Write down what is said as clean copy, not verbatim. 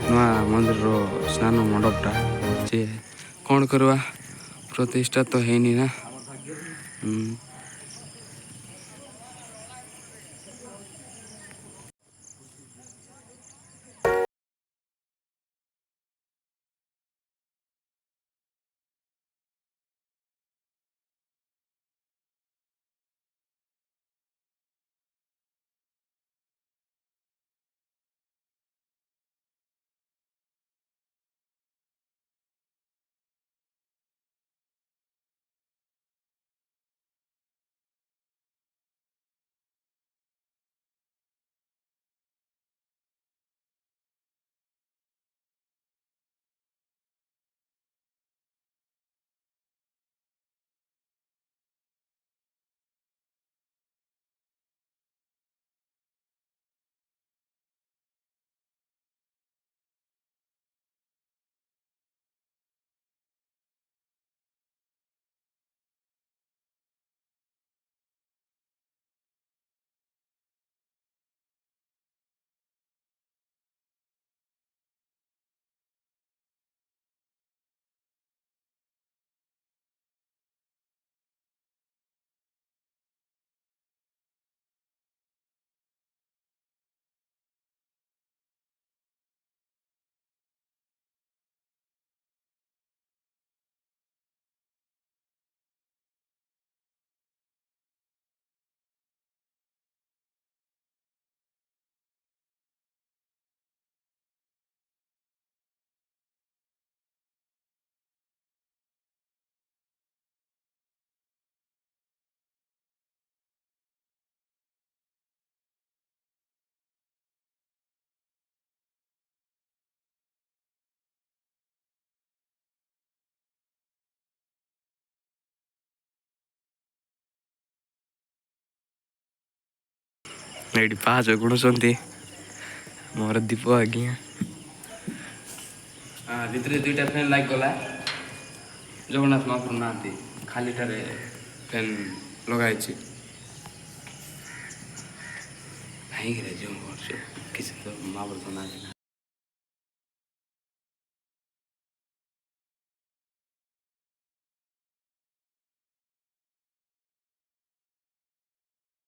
ନୂଆ ମନ୍ଦିରର ସ୍ନାନ ମଣ୍ଡପଟା ଯେ କ'ଣ କରିବା ପ୍ରତିଷ୍ଠା ତ ହେଇନି ନା। ଏଇଠି ପାହାଚ ଗୁଣୁଛନ୍ତି ମୋର ଦୀପ ଆଜ୍ଞା ଭିତରେ 2ଟା ଫ୍ୟାନ୍ ଲାଗିଗଲା। ଜଗନ୍ନାଥ ମହାପ୍ରଭୁ ନାହାନ୍ତି, ଖାଲିଟାରେ ଫ୍ୟାନ୍ ଲଗାହେଇଛି। କାହିଁକିରେ ଯେଉଁ କରୁଛୁ କିଛି ତ ମହାପ୍ରଭୁ ନାହାନ୍ତି ନା।